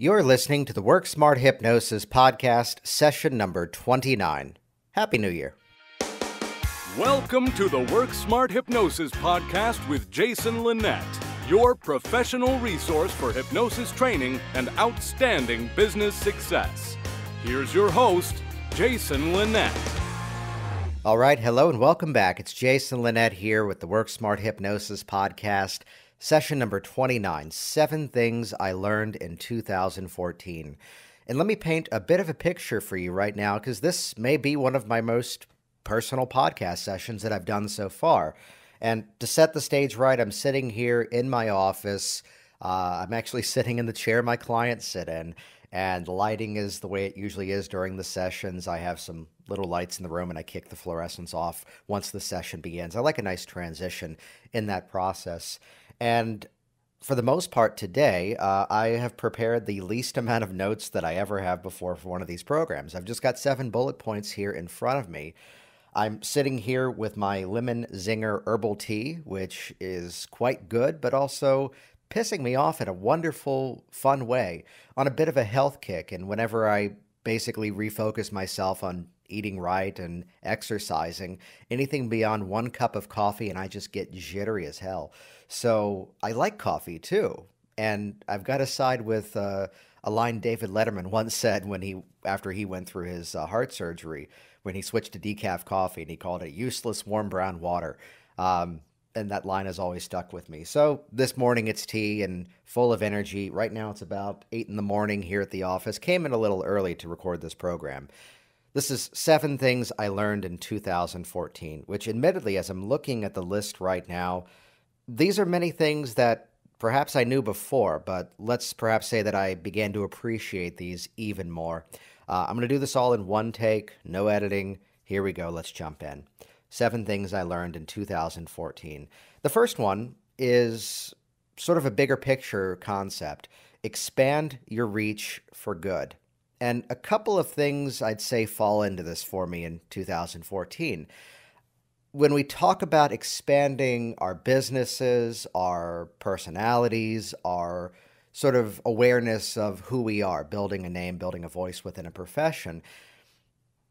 You're listening to the Work Smart Hypnosis podcast, session number 29. Happy New Year. Welcome to the Work Smart Hypnosis podcast with Jason Linett, your professional resource for hypnosis training and outstanding business success. Here's your host, Jason Linett. All right, hello and welcome back. It's Jason Linett here with the Work Smart Hypnosis podcast, session number 29, 7 Things I Learned in 2014. And let me paint a bit of a picture for you right now, because this may be one of my most personal podcast sessions that I've done so far. And to set the stage right, I'm sitting here in my office. I'm actually sitting in the chair my clients sit in, and the lighting is the way it usually is during the sessions. I have some little lights in the room, and I kick the fluorescence off once the session begins. I like a nice transition in that process. And for the most part today, I have prepared the least amount of notes that I ever have before for one of these programs. I've just got 7 bullet points here in front of me. I'm sitting here with my Lemon Zinger herbal tea, which is quite good, but also pissing me off in a wonderful, fun way, on a bit of a health kick. And whenever I basically refocus myself on eating right and exercising, anything beyond 1 cup of coffee and I just get jittery as hell. So I like coffee too. And I've got to side with a line David Letterman once said after he went through his heart surgery, when he switched to decaf coffee, and he called it useless warm brown water. And that line has always stuck with me. So this morning it's tea and full of energy. Right now it's about 8 in the morning here at the office. Came in a little early to record this program. This is 7 things I learned in 2014, which admittedly, as I'm looking at the list right now, these are many things that perhaps I knew before, but let's perhaps say that I began to appreciate these even more. I'm going to do this all in one take, no editing. Here we go. Let's jump in. 7 things I learned in 2014. The first one is sort of a bigger picture concept. Expand your reach for good. And a couple of things I'd say fall into this for me in 2014. When we talk about expanding our businesses, our personalities, our sort of awareness of who we are, building a name, building a voice within a profession,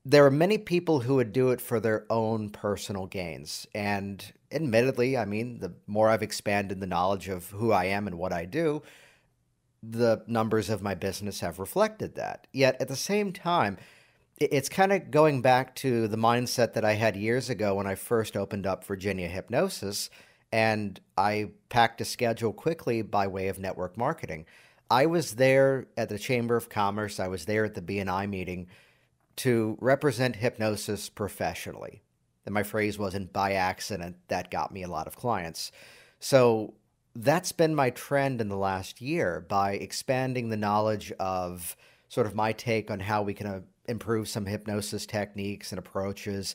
there are many people who would do it for their own personal gains. And admittedly, I mean, the more I've expanded the knowledge of who I am and what I do, the numbers of my business have reflected that. Yet at the same time, it's kind of going back to the mindset that I had years ago when I first opened up Virginia Hypnosis, and I packed a schedule quickly by way of network marketing. I was there at the Chamber of Commerce. I was there at the BNI meeting to represent hypnosis professionally. And my phrase wasn't by accident. That got me a lot of clients. So that's been my trend in the last year, by expanding the knowledge of sort of my take on how we can improve some hypnosis techniques and approaches,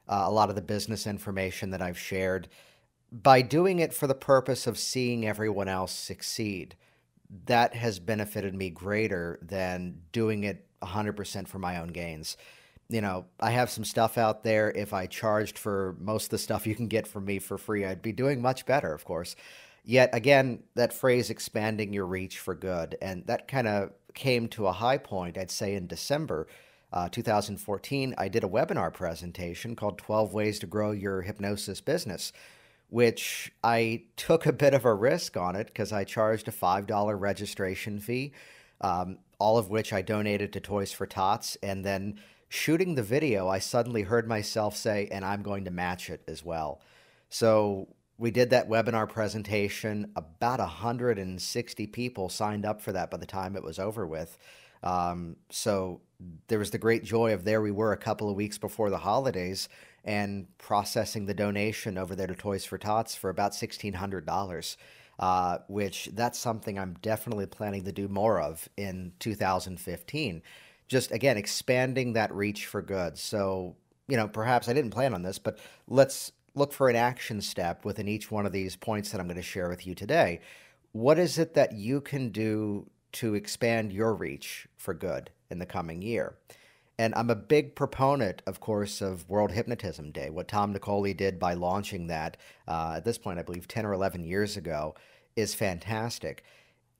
a lot of the business information that I've shared, by doing it for the purpose of seeing everyone else succeed. That has benefited me greater than doing it 100% for my own gains. You know, I have some stuff out there. If I charged for most of the stuff you can get from me for free, I'd be doing much better, of course. Yet again, that phrase, expanding your reach for good, and that kind of came to a high point, I'd say, in December 2014. I did a webinar presentation called 12 Ways to Grow Your Hypnosis Business, which I took a bit of a risk on it because I charged a $5 registration fee, all of which I donated to Toys for Tots. And then shooting the video, I suddenly heard myself say, and I'm going to match it as well. So we did that webinar presentation. About 160 people signed up for that by the time it was over with. So there was the great joy of, there we were a couple of weeks before the holidays and processing the donation over there to Toys for Tots for about $1,600, which that's something I'm definitely planning to do more of in 2015. Just, again, expanding that reach for good. So, you know, perhaps I didn't plan on this, but let's look for an action step within each one of these points that I'm going to share with you today. What is it that you can do to expand your reach for good in the coming year? And I'm a big proponent, of course, of World Hypnotism Day. What Tom Nicoli did by launching that, at this point, I believe 10 or 11 years ago, is fantastic.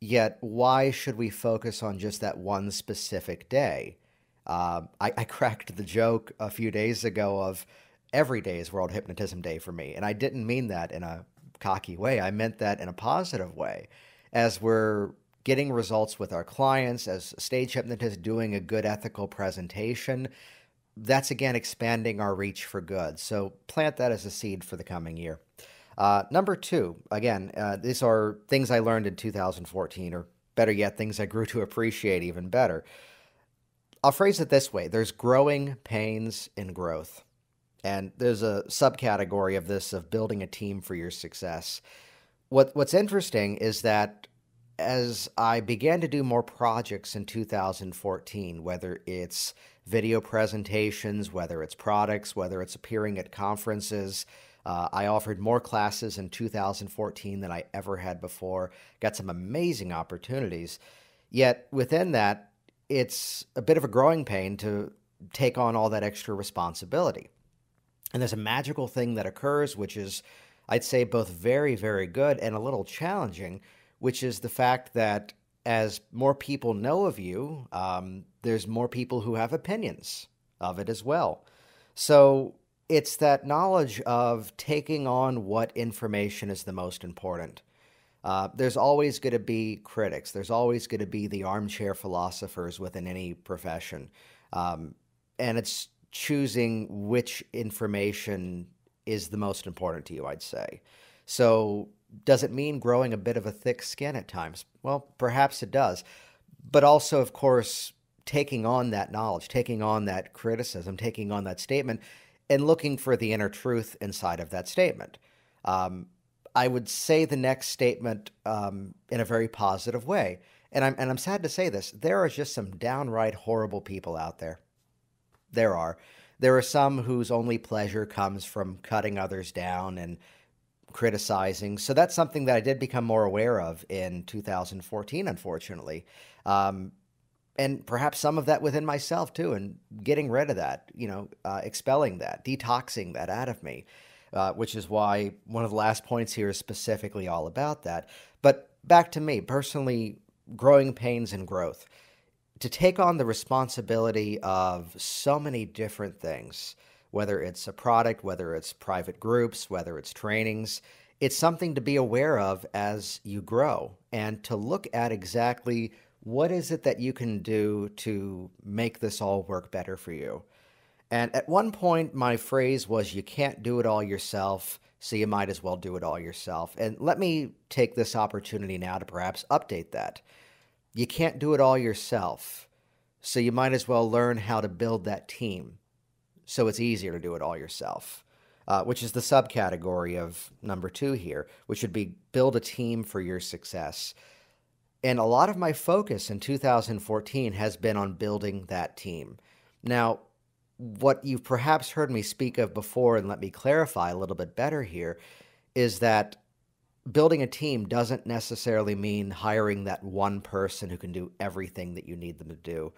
Yet, why should we focus on just that one specific day? I cracked the joke a few days ago of every day is World Hypnotism Day for me. And I didn't mean that in a cocky way. I meant that in a positive way. As we're getting results with our clients, as stage hypnotists doing a good ethical presentation, that's again expanding our reach for good. So plant that as a seed for the coming year. Number two, again, these are things I learned in 2014, or better yet, things I grew to appreciate even better. I'll phrase it this way. There's growing pains in growth. And there's a subcategory of this of building a team for your success. What's interesting is that as I began to do more projects in 2014, whether it's video presentations, whether it's products, whether it's appearing at conferences, I offered more classes in 2014 than I ever had before, got some amazing opportunities. Yet within that, it's a bit of a growing pain to take on all that extra responsibility. And there's a magical thing that occurs, which is, I'd say, both very, very good and a little challenging, which is the fact that as more people know of you, there's more people who have opinions of it as well. So it's that knowledge of taking on what information is the most important. There's always going to be critics. There's always going to be the armchair philosophers within any profession. And it's choosing which information is the most important to you, I'd say. So does it mean growing a bit of a thick skin at times? Well, perhaps it does. But also, of course, taking on that knowledge, taking on that criticism, taking on that statement, and looking for the inner truth inside of that statement. I would say the next statement in a very positive way. And I'm sad to say this. There are just some downright horrible people out there. There are. There are some whose only pleasure comes from cutting others down and criticizing. So that's something that I did become more aware of in 2014, unfortunately. And perhaps some of that within myself too, and getting rid of that, expelling that, detoxing that out of me, which is why one of the last points here is specifically all about that. But back to me, personally, growing pains and growth. To take on the responsibility of so many different things, whether it's a product, whether it's private groups, whether it's trainings, it's something to be aware of as you grow and to look at exactly what is it that you can do to make this all work better for you. And at one point, my phrase was, you can't do it all yourself, so you might as well do it all yourself. And let me take this opportunity now to perhaps update that. You can't do it all yourself, so you might as well learn how to build that team so it's easier to do it all yourself, which is the subcategory of number two here, which would be build a team for your success. And a lot of my focus in 2014 has been on building that team. Now, what you've perhaps heard me speak of before, and let me clarify a little bit better here, is that building a team doesn't necessarily mean hiring that one person who can do everything that you need them to do.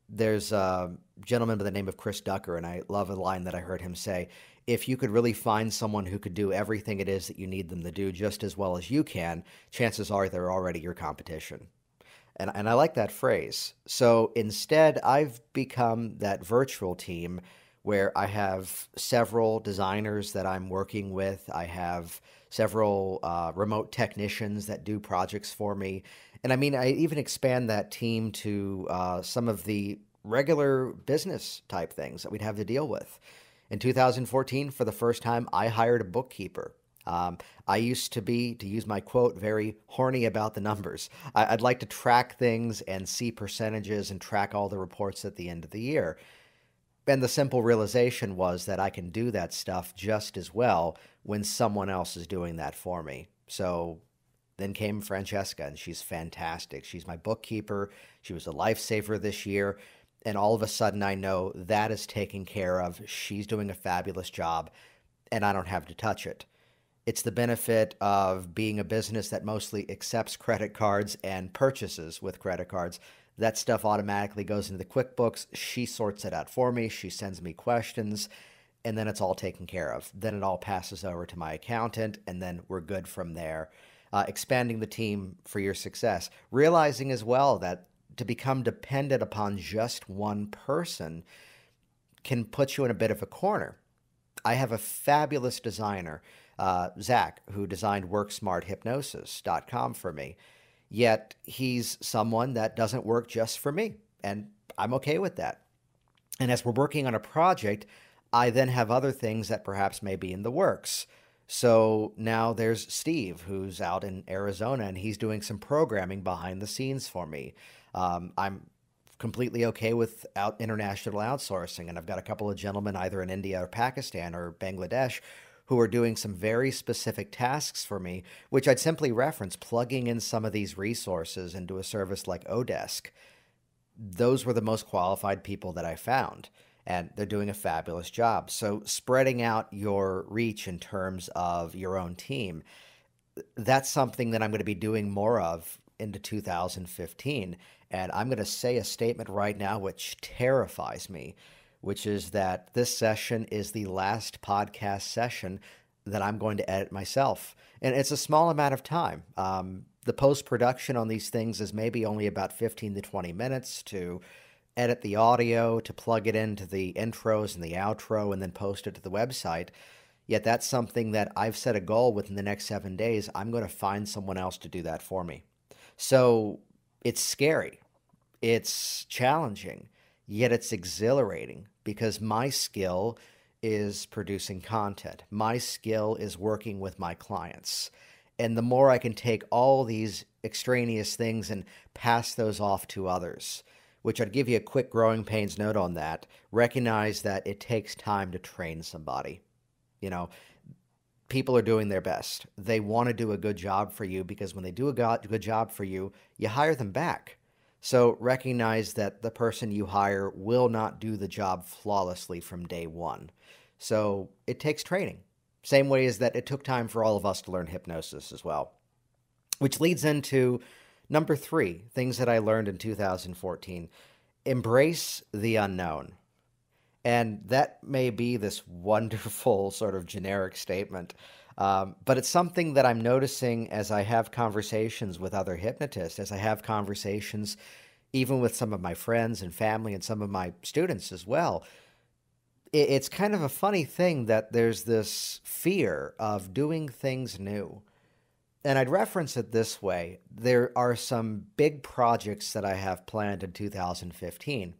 There's a gentleman by the name of Chris Ducker, and I love a line that I heard him say, if you could really find someone who could do everything it is that you need them to do just as well as you can, chances are they're already your competition. And I like that phrase. So instead, I've become that virtual team where I have several designers that I'm working with. I have several remote technicians that do projects for me. And I mean, I even expand that team to some of the regular business type things that we'd have to deal with. In 2014, for the first time, I hired a bookkeeper. I used to be, to use my quote, very horny about the numbers. I'd like to track things and see percentages and track all the reports at the end of the year. And the simple realization was that I can do that stuff just as well when someone else is doing that for me. So then came Francesca, and she's fantastic. She's my bookkeeper. She was a lifesaver this year. And all of a sudden, I know that is taken care of. She's doing a fabulous job, and I don't have to touch it. It's the benefit of being a business that mostly accepts credit cards and purchases with credit cards. That stuff automatically goes into the QuickBooks. She sorts it out for me. She sends me questions, and then it's all taken care of. Then it all passes over to my accountant, and then we're good from there. expanding the team for your success, realizing as well that to become dependent upon just one person can put you in a bit of a corner. I have a fabulous designer, Zach, who designed WorkSmartHypnosis.com for me. Yet he's someone that doesn't work just for me, and I'm okay with that. And as we're working on a project, I then have other things that perhaps may be in the works. So now there's Steve, who's out in Arizona, and he's doing some programming behind the scenes for me. I'm completely okay with international outsourcing, and I've got a couple of gentlemen either in India or Pakistan or Bangladesh who are doing some very specific tasks for me, which I'd simply reference plugging in some of these resources into a service like Odesk. Those were the most qualified people that I found, and they're doing a fabulous job. So spreading out your reach in terms of your own team, that's something that I'm going to be doing more of into 2015. And I'm going to say a statement right now which terrifies me, which is that this session is the last podcast session that I'm going to edit myself. And it's a small amount of time. The post-production on these things is maybe only about 15 to 20 minutes to edit the audio, to plug it into the intros and the outro, and then post it to the website. Yet that's something that I've set a goal within the next 7 days. I'm going to find someone else to do that for me. So it's scary. It's challenging, yet it's exhilarating because my skill is producing content. My skill is working with my clients. And the more I can take all these extraneous things and pass those off to others, which I'd give you a quick growing pains note on that, recognize that it takes time to train somebody. You know, people are doing their best. They want to do a good job for you because when they do a good job for you, you hire them back. So recognize that the person you hire will not do the job flawlessly from day one. So it takes training. Same way as that it took time for all of us to learn hypnosis as well. Which leads into number 3, things that I learned in 2014. Embrace the unknown. And that may be this wonderful sort of generic statement, but it's something that I'm noticing as I have conversations with other hypnotists, as I have conversations even with some of my friends and family and some of my students as well. It's kind of a funny thing that there's this fear of doing things new. And I'd reference it this way. There are some big projects that I have planned in 2015.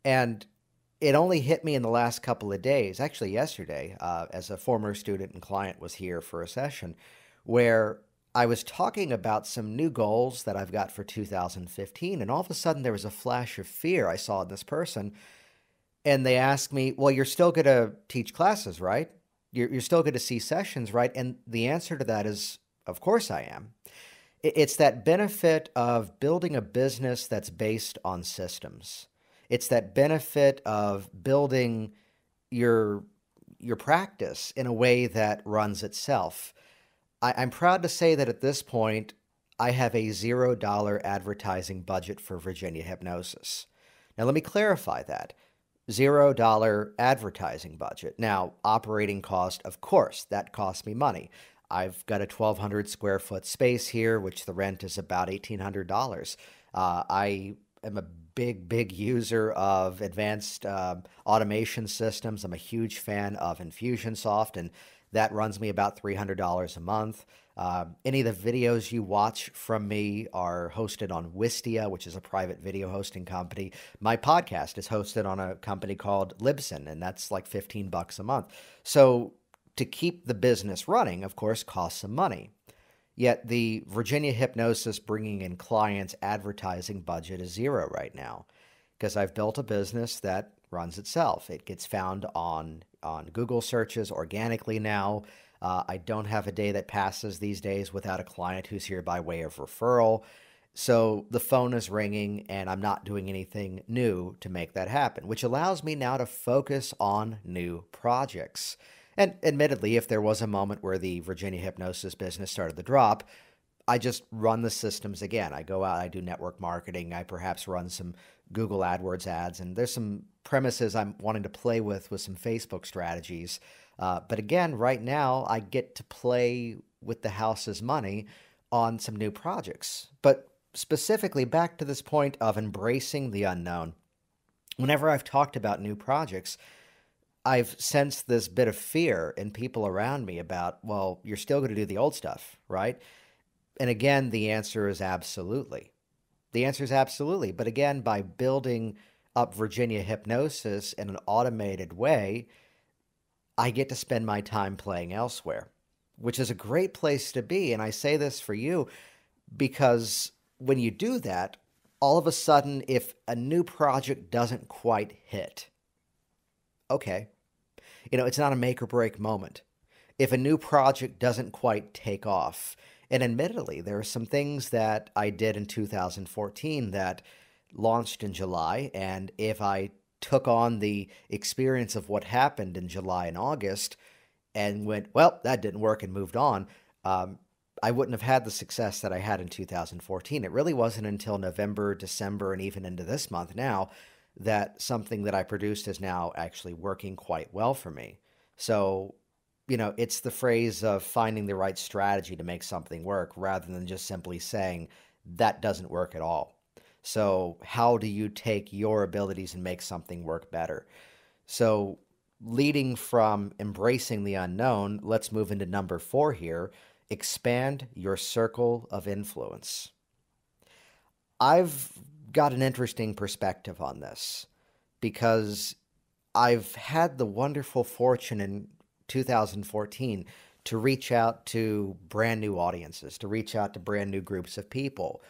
And it only hit me in the last couple of days, actually yesterday, as a former student and client was here for a session, where I was talking about some new goals that I've got for 2015. And all of a sudden there was a flash of fear I saw in this person. And they asked me, well, you're still going to teach classes, right? You're still going to see sessions, right? And the answer to that is, of course I am. It's that benefit of building a business that's based on systems. It's that benefit of building your practice in a way that runs itself. I'm proud to say that at this point, I have a $0 advertising budget for Virginia Hypnosis. Now, let me clarify that. $0 advertising budget. Now, operating cost, of course, that costs me money. I've got a 1,200 square foot space here, which the rent is about $1,800. I am a big user of advanced automation systems. I'm a huge fan of Infusionsoft, and that runs me about $300 a month. Any of the videos you watch from me are hosted on Wistia, which is a private video hosting company. My podcast is hosted on a company called Libsyn, and that's like $15 a month. So to keep the business running, of course, costs some money. Yet the Virginia Hypnosis bringing in clients advertising budget is $0 right now because I've built a business that runs itself. It gets found on Google searches organically now. I don't have a day that passes these days without a client who's here by way of referral. So the phone is ringing and I'm not doing anything new to make that happen, which allows me now to focus on new projects. And admittedly, if there was a moment where the Virginia Hypnosis business started to drop, I just run the systems again. I go out, I do network marketing, I perhaps run some Google AdWords ads, and there's some premises I'm wanting to play with some Facebook strategies. But again, right now, I get to play with the house's money on some new projects. But specifically, back to this point of embracing the unknown. Whenever I've talked about new projects, I've sensed this bit of fear in people around me about, well, you're still going to do the old stuff, right? And again, the answer is absolutely. The answer is absolutely. But again, by building up Virginia Hypnosis in an automated way, I get to spend my time playing elsewhere, which is a great place to be. And I say this for you because when you do that, all of a sudden, if a new project doesn't quite hit, okay, it's not a make or break moment. If a new project doesn't quite take off, and admittedly, there are some things that I did in 2014 that launched in July, and if I took on the experience of what happened in July and August and went, well, that didn't work and moved on, I wouldn't have had the success that I had in 2014. It really wasn't until November, December, and even into this month now that something that I produced is now actually working quite well for me. So, it's the phrase of finding the right strategy to make something work rather than just simply saying that doesn't work at all. So how do you take your abilities and make something work better? So leading from embracing the unknown, let's move into number 4 here. Expand your circle of influence. I've got an interesting perspective on this because I've had the wonderful fortune in 2014 to reach out to brand new audiences, to reach out to brand new groups of people.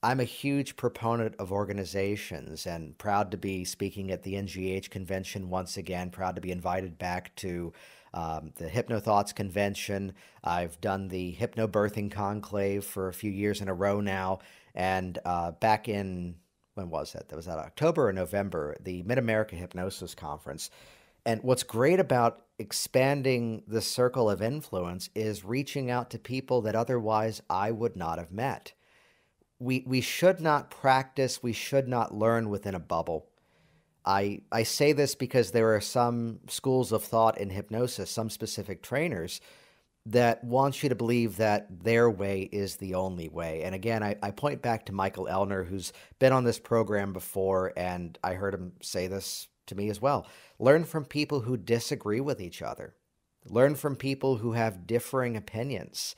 I'm a huge proponent of organizations and proud to be speaking at the NGH convention once again, proud to be invited back to the HypnoThoughts convention. I've done the Hypnobirthing Conclave for a few years in a row now. And back in, when was that? That was at October or November, the Mid-America Hypnosis Conference. And what's great about expanding the circle of influence is reaching out to people that otherwise I would not have met. We should not practice, we should not learn within a bubble. I say this because there are some schools of thought in hypnosis, some specific trainers that want you to believe that their way is the only way. And again, I point back to Michael Elner, who's been on this program before, and I heard him say this to me as well. Learn from people who disagree with each other. Learn from people who have differing opinions.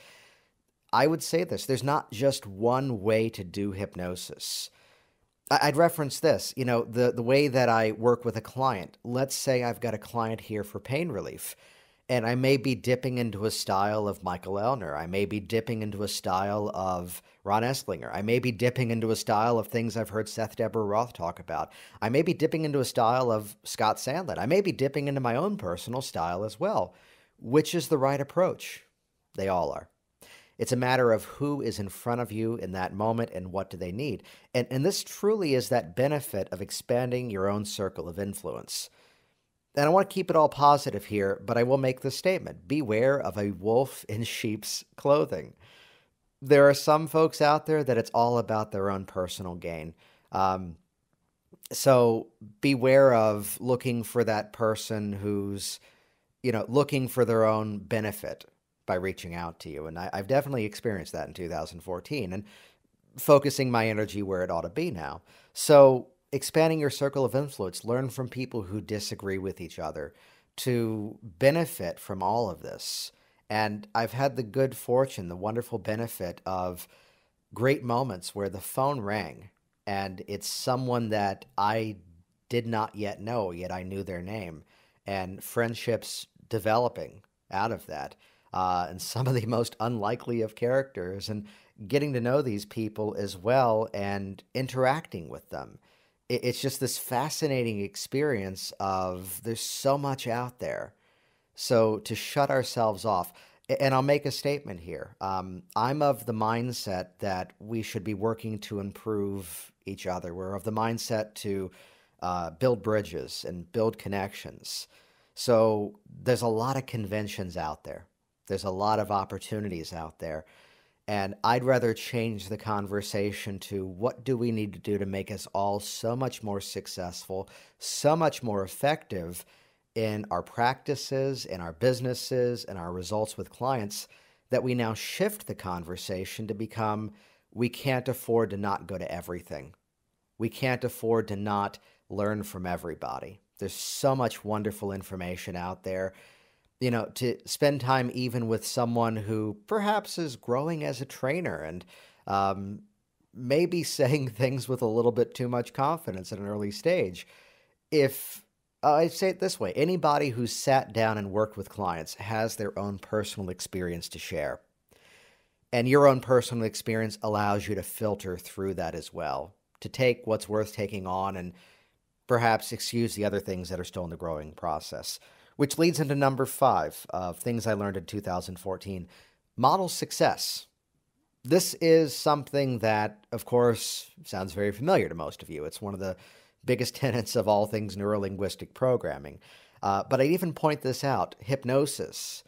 I would say this, there's not just one way to do hypnosis. I'd reference this, the way that I work with a client. Let's say I've got a client here for pain relief, and I may be dipping into a style of Michael Elner. I may be dipping into a style of Ron Eslinger. I may be dipping into a style of things I've heard Seth Deborah Roth talk about. I may be dipping into a style of Scott Sandlin. I may be dipping into my own personal style as well. Which is the right approach? They all are. It's a matter of who is in front of you in that moment and what do they need. And this truly is that benefit of expanding your own circle of influence. And I want to keep it all positive here, but I will make this statement. Beware of a wolf in sheep's clothing. There are some folks out there that it's all about their own personal gain. So beware of looking for that person who's, looking for their own benefit by reaching out to you. And I've definitely experienced that in 2014 and focusing my energy where it ought to be now. So expanding your circle of influence, learn from people who disagree with each other to benefit from all of this. And I've had the good fortune, the wonderful benefit of great moments where the phone rang and it's someone that I did not yet know, yet I knew their name, and friendships developing out of that. And some of the most unlikely of characters, and getting to know these people as well and interacting with them. It's just this fascinating experience of there's so much out there. So to shut ourselves off, and I'll make a statement here. I'm of the mindset that we should be working to improve each other. We're of the mindset to build bridges and build connections. So there's a lot of conventions out there. There's a lot of opportunities out there. And I'd rather change the conversation to what do we need to do to make us all so much more successful, so much more effective in our practices, in our businesses, and our results with clients that we now shift the conversation to become, we can't afford to not go to everything. We can't afford to not learn from everybody. There's so much wonderful information out there. To spend time even with someone who perhaps is growing as a trainer and um, maybe saying things with a little bit too much confidence at an early stage. If I say it this way, anybody who's sat down and worked with clients has their own personal experience to share. And your own personal experience allows you to filter through that as well, to take what's worth taking on and perhaps excuse the other things that are still in the growing process. Which leads into number 5 of things I learned in 2014. Model success. This is something that, of course, sounds very familiar to most of you. It's one of the biggest tenets of all things neurolinguistic programming. But I'd even point this out. Hypnosis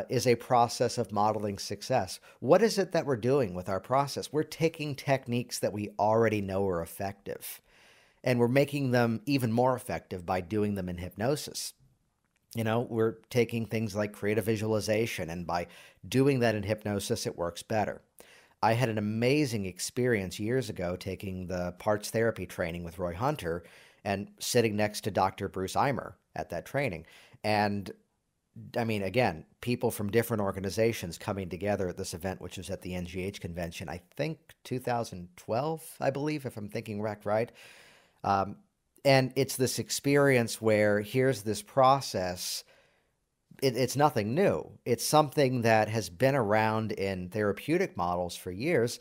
is a process of modeling success. What is it that we're doing with our process? We're taking techniques that we already know are effective, and we're making them even more effective by doing them in hypnosis. We're taking things like creative visualization, and by doing that in hypnosis, it works better. I had an amazing experience years ago taking the parts therapy training with Roy Hunter and sitting next to Dr. Bruce Eimer at that training. And I mean, again, people from different organizations coming together at this event, which was at the NGH convention, I think 2012, I believe, if I'm thinking right. And it's this experience where here's this process. It's nothing new. It's something that has been around in therapeutic models for years,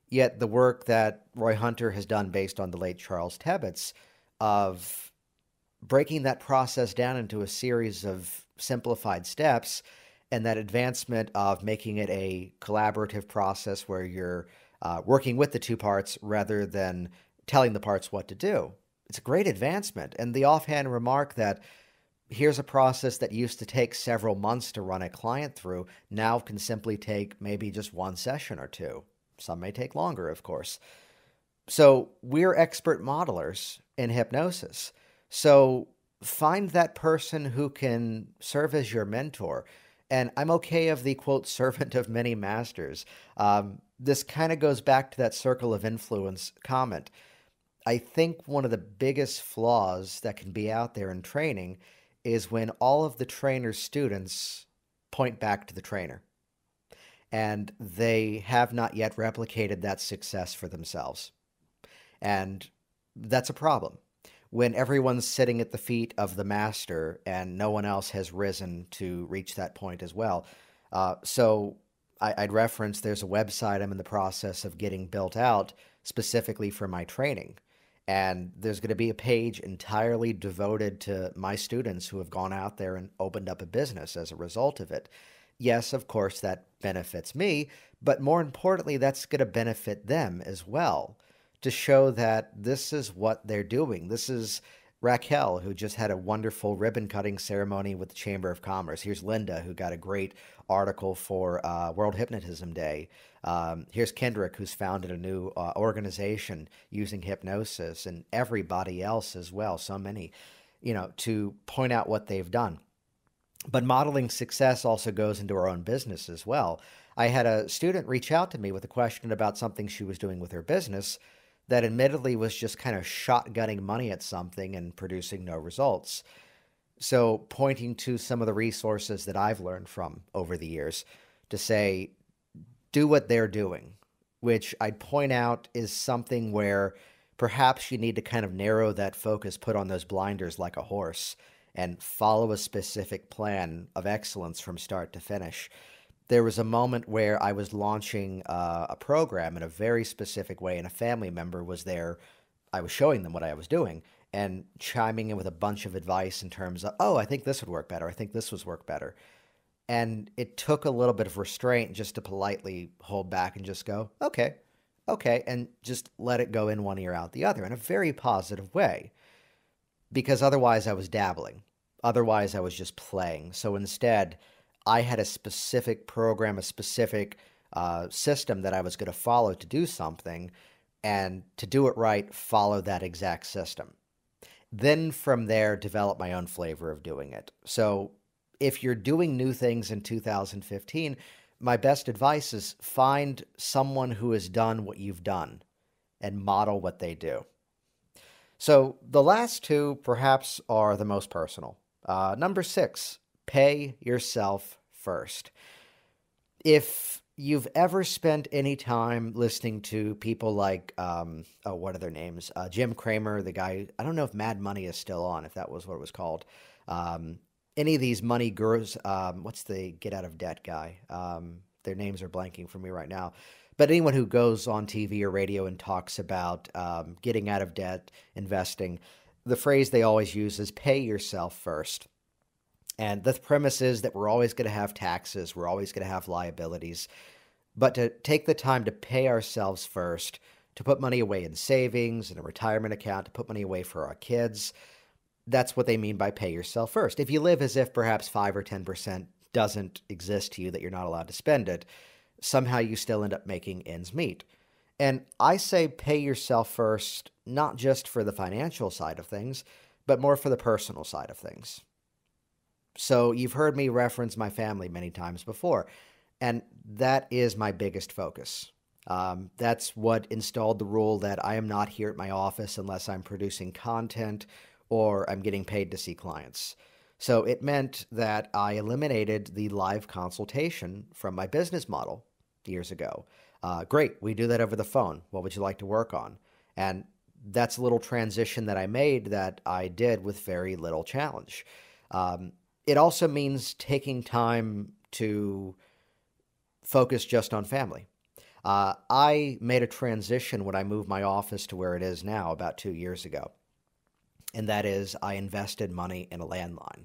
yet the work that Roy Hunter has done based on the late Charles Tebbets of breaking that process down into a series of simplified steps, and that advancement of making it a collaborative process where you're working with the two parts rather than telling the parts what to do. It's a great advancement. And the offhand remark that here's a process that used to take several months to run a client through now can simply take maybe just one session or two. Some may take longer, of course. So we're expert modelers in hypnosis. So find that person who can serve as your mentor. And I'm okay of the, quote, servant of many masters. This kind of goes back to that circle of influence comment. I think one of the biggest flaws that can be out there in training is when all of the trainer's students point back to the trainer and they have not yet replicated that success for themselves. And that's a problem. When everyone's sitting at the feet of the master and no one else has risen to reach that point as well. So I'd reference there's a website I'm in the process of getting built out specifically for my training. And there's going to be a page entirely devoted to my students who have gone out there and opened up a business as a result of it. Yes, of course, that benefits me, but more importantly, that's going to benefit them as well, to show that this is what they're doing. This is Raquel, who just had a wonderful ribbon cutting ceremony with the Chamber of Commerce. Here's Linda, who got a great article for World Hypnotism Day. Here's Kendrick, who's founded a new organization using hypnosis, and everybody else as well, so many, to point out what they've done. But modeling success also goes into our own business as well. I had a student reach out to me with a question about something she was doing with her business that admittedly was just kind of shotgunning money at something and producing no results. So pointing to some of the resources that I've learned from over the years to say, do what they're doing, which I'd point out is something where perhaps you need to kind of narrow that focus, put on those blinders like a horse, and follow a specific plan of excellence from start to finish. There was a moment where I was launching a program in a very specific way, and a family member was there. I was showing them what I was doing and chiming in with a bunch of advice in terms of, oh, I think this would work better. I think this would work better. And it took a little bit of restraint just to politely hold back and just go, okay, and just let it go in one ear out the other in a very positive way. Because otherwise I was dabbling. Otherwise I was just playing. So instead, I had a specific program, a specific system that I was going to follow to do something, and to do it right, follow that exact system. Then from there, develop my own flavor of doing it. So if you're doing new things in 2015, my best advice is find someone who has done what you've done and model what they do. So the last two perhaps are the most personal. Number 6, pay yourself first. If you've ever spent any time listening to people like, what are their names? Jim Cramer, the guy, I don't know if Mad Money is still on, if that was what it was called. Any of these money gurus, what's the get out of debt guy? Their names are blanking for me right now. But anyone who goes on TV or radio and talks about getting out of debt, investing, the phrase they always use is pay yourself first. And the premise is that we're always going to have taxes, we're always going to have liabilities, but to take the time to pay ourselves first, to put money away in savings, in a retirement account, to put money away for our kids, that's what they mean by pay yourself first. If you live as if perhaps 5 or 10% doesn't exist to you, that you're not allowed to spend it, somehow you still end up making ends meet. And I say pay yourself first, not just for the financial side of things, but more for the personal side of things. So you've heard me reference my family many times before, and that is my biggest focus. That's what installed the rule that I am not here at my office unless I'm producing content or I'm getting paid to see clients. So it meant that I eliminated the live consultation from my business model years ago. Great, we do that over the phone. What would you like to work on? And that's a little transition that I made that I did with very little challenge. It also means taking time to focus just on family. I made a transition when I moved my office to where it is now about 2 years ago. And that is I invested money in a landline.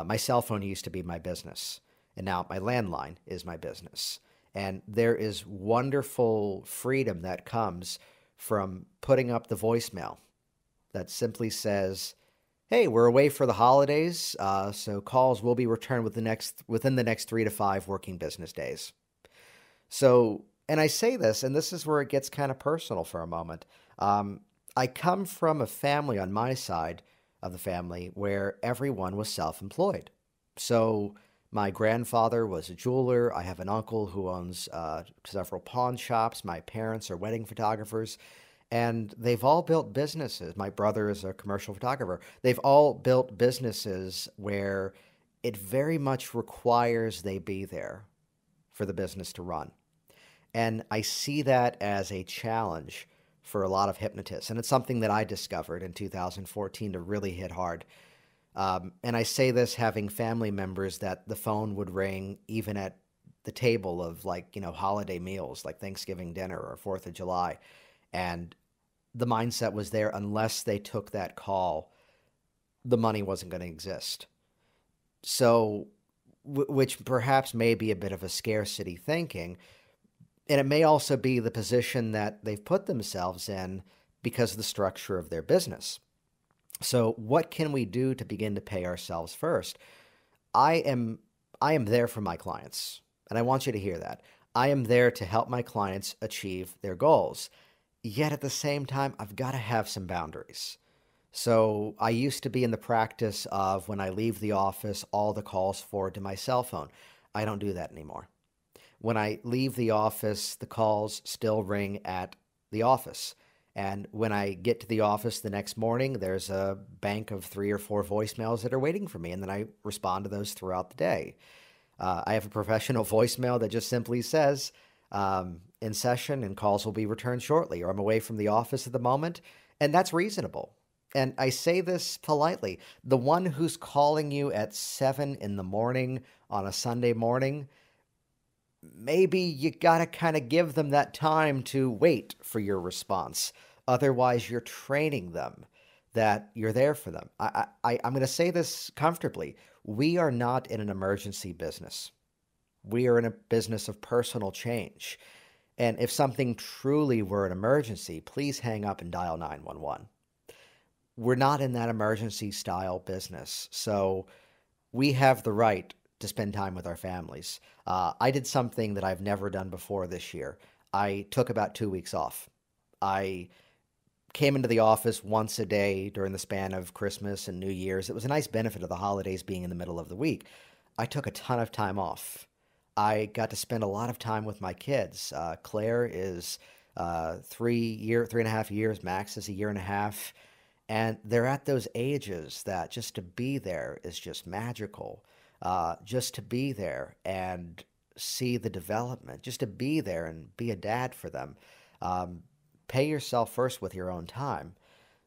My cell phone used to be my business, and now my landline is my business. And there is wonderful freedom that comes from putting up the voicemail that simply says, hey, we're away for the holidays, so calls will be returned within the next 3 to 5 working business days. So, and I say this, and this is where it gets kind of personal for a moment. I come from a family on my side of the family where everyone was self-employed. So my grandfather was a jeweler. I have an uncle who owns several pawn shops. My parents are wedding photographers. And they've all built businesses. My brother is a commercial photographer. They've all built businesses where it very much requires they be there for the business to run. And I see that as a challenge for a lot of hypnotists. And it's something that I discovered in 2014 to really hit hard. And I say this having family members that the phone would ring even at the table of holiday meals like Thanksgiving dinner or 4th of July. And the mindset was there, unless they took that call, the money wasn't going to exist. So, which perhaps may be a bit of a scarcity thinking. And it may also be the position that they've put themselves in because of the structure of their business. So what can we do to begin to pay ourselves first? I am there for my clients, and I want you to hear that. I am there to help my clients achieve their goals. Yet at the same time, I've got to have some boundaries. So I used to be in the practice of when I leave the office, all the calls forward to my cell phone. I don't do that anymore. When I leave the office, the calls still ring at the office. And when I get to the office the next morning, there's a bank of 3 or 4 voicemails that are waiting for me, and then I respond to those throughout the day. I have a professional voicemail that just simply says, in session and calls will be returned shortly, or I'm away from the office at the moment, and that's reasonable. And I say this politely. The one who's calling you at 7 in the morning on a Sunday morning, maybe you got to kind of give them that time to wait for your response. Otherwise, you're training them that you're there for them. I'm going to say this comfortably. We are not in an emergency business. We are in a business of personal change. And if something truly were an emergency, please hang up and dial 911. We're not in that emergency style business. So we have the right to spend time with our families. I did something that I've never done before this year. I took about 2 weeks off. I came into the office once a day during the span of Christmas and New Year's. It was a nice benefit of the holidays being in the middle of the week. I took a ton of time off. I got to spend a lot of time with my kids. Claire is 3.5 years. Max is a year and a half. And they're at those ages that just to be there is just magical. Just to be there and see the development, just to be there and be a dad for them. Um, Pay yourself first with your own time.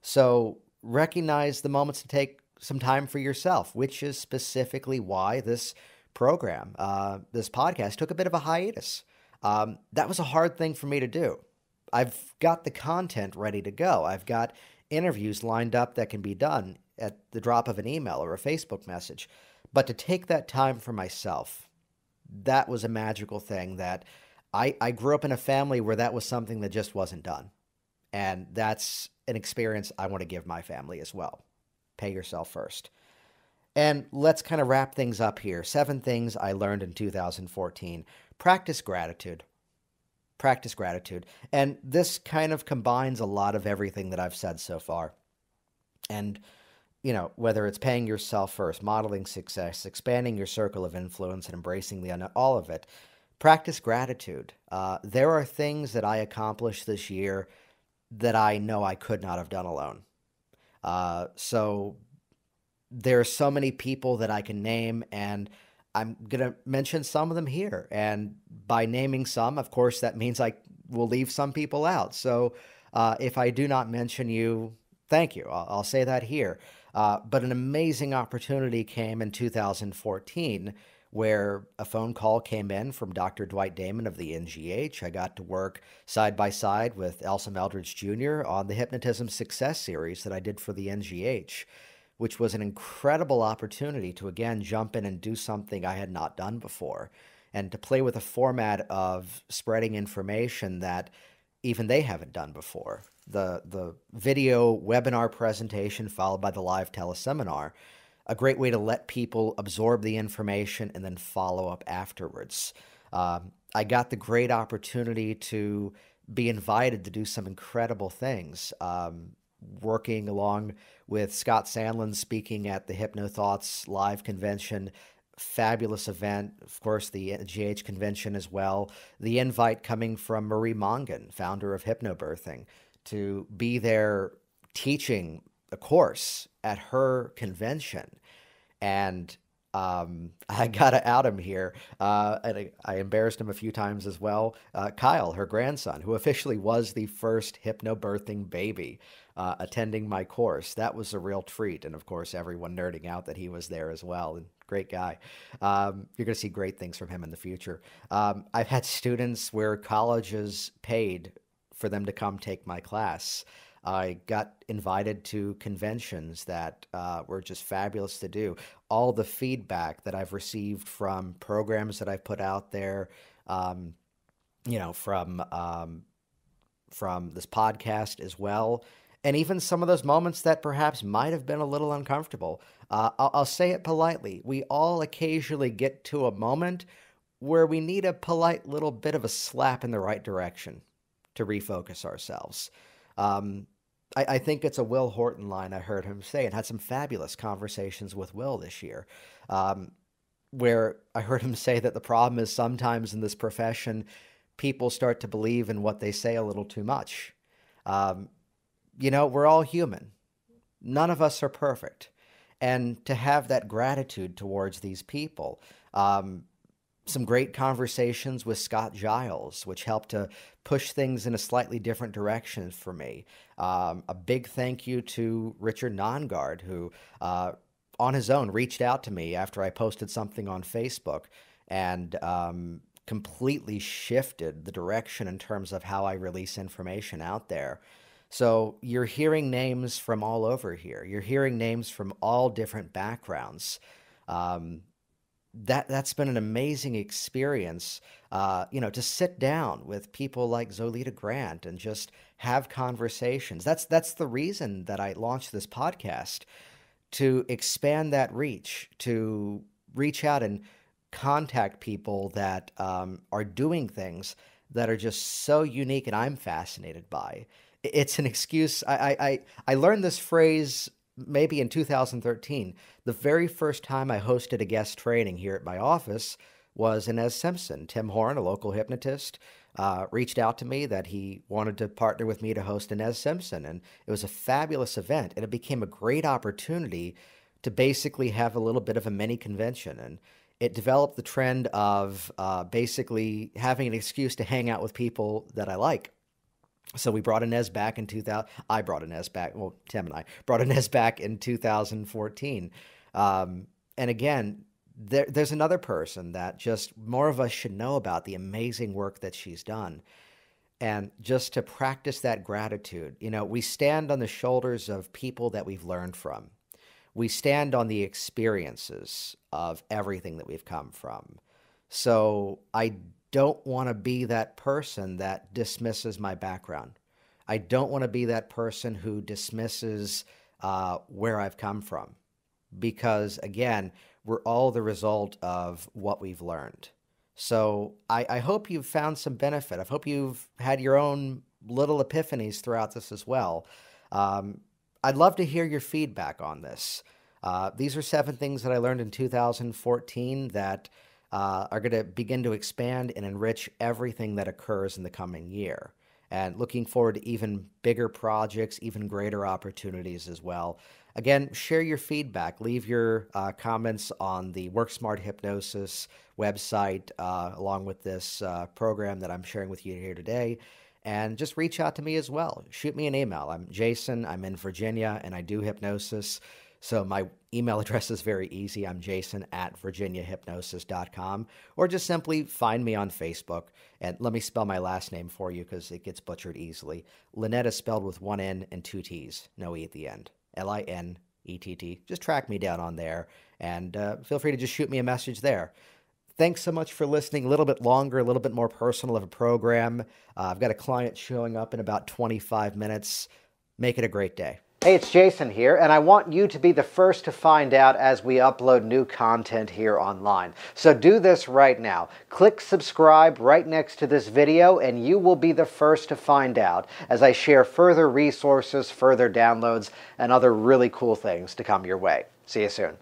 So recognize the moments to take some time for yourself, which is specifically why this program, this podcast, took a bit of a hiatus. That was a hard thing for me to do. I've got the content ready to go. I've got interviews lined up that can be done at the drop of an email or a Facebook message. But to take that time for myself, that was a magical thing that I grew up in a family where that was something that just wasn't done. And that's an experience I want to give my family as well. Pay yourself first. And let's kind of wrap things up here. 7 things I learned in 2014. Practice gratitude. Practice gratitude. And this kind of combines a lot of everything that I've said so far. And, whether it's paying yourself first, modeling success, expanding your circle of influence, and embracing all of it, practice gratitude. There are things that I accomplished this year that I know I could not have done alone. So there are so many people that I can name, and I'm going to mention some of them here. And by naming some, of course, that means I will leave some people out. So if I do not mention you, thank you. I'll say that here. But an amazing opportunity came in 2014 where a phone call came in from Dr. Dwight Damon of the NGH. I got to work side by side with Elsa Meldridge Jr. on the Hypnotism Success Series that I did for the NGH, which was an incredible opportunity to, again, jump in and do something I had not done before, and to play with a format of spreading information that even they haven't done before. The video webinar presentation followed by the live teleseminar, a great way to let people absorb the information and then follow up afterwards. I got the great opportunity to be invited to do some incredible things, working along with Scott Sandlin speaking at the HypnoThoughts live convention. Fabulous event. Of course, the GH convention as well. The invite coming from Marie Mongan, founder of Hypnobirthing, to be there teaching a course at her convention. And I got to out him here. And I embarrassed him a few times as well. Kyle, her grandson, who officially was the first hypnobirthing baby attending my course. That was a real treat. And of course, everyone nerding out that he was there as well. And great guy. You're going to see great things from him in the future. I've had students where colleges paid for them to come take my class. I got invited to conventions that were just fabulous to do. All the feedback that I've received from programs that I've put out there, from this podcast as well, and even some of those moments that perhaps might have been a little uncomfortable. I'll say it politely. We all occasionally get to a moment where we need a polite little bit of a slap in the right direction to refocus ourselves. I think it's a Will Horton line I heard him say, and had some fabulous conversations with Will this year, where I heard him say that the problem is sometimes in this profession, people start to believe in what they say a little too much. We're all human. None of us are perfect. And to have that gratitude towards these people, some great conversations with Scott Giles, which helped to push things in a slightly different direction for me. A big thank you to Richard Nongard, who on his own reached out to me after I posted something on Facebook and completely shifted the direction in terms of how I release information out there. So you're hearing names from all over here. You're hearing names from all different backgrounds. That's been an amazing experience, to sit down with people like Zolita Grant and just have conversations. That's the reason that I launched this podcast, to expand that reach, to reach out and contact people that are doing things that are just so unique and I'm fascinated by. It's an excuse. I learned this phrase maybe in 2013. The very first time I hosted a guest training here at my office was Inez Simpson. Tim Horn, a local hypnotist, reached out to me that he wanted to partner with me to host Inez Simpson. And it was a fabulous event. And it became a great opportunity to basically have a little bit of a mini convention. And it developed the trend of basically having an excuse to hang out with people that I like. So we brought Inez back in 2000. I brought Inez back. Well, Tim and I brought Inez back in 2014. And again, there's another person that just more of us should know about the amazing work that she's done. And just to practice that gratitude, we stand on the shoulders of people that we've learned from. We stand on the experiences of everything that we've come from. So I don't want to be that person that dismisses my background. I don't want to be that person who dismisses where I've come from. Because again, we're all the result of what we've learned. So I hope you've found some benefit. I hope you've had your own little epiphanies throughout this as well. I'd love to hear your feedback on this. These are 7 things that I learned in 2014 that are going to begin to expand and enrich everything that occurs in the coming year. And looking forward to even bigger projects, even greater opportunities as well. Again, share your feedback. Leave your comments on the Work Smart Hypnosis website along with this program that I'm sharing with you here today. And just reach out to me as well. Shoot me an email. I'm Jason. I'm in Virginia, and I do hypnosis. So my email address is very easy. I'm jason@virginiahypnosis.com. Or just simply find me on Facebook. And let me spell my last name for you because it gets butchered easily. Lynette is spelled with 1 N and 2 T's. No E at the end. Linett. Just track me down on there. And feel free to just shoot me a message there. Thanks so much for listening. A little bit longer, a little bit more personal of a program. I've got a client showing up in about 25 minutes. Make it a great day. Hey, it's Jason here, and I want you to be the first to find out as we upload new content here online. So do this right now. Click subscribe right next to this video, and you will be the first to find out as I share further resources, further downloads, and other really cool things to come your way. See you soon.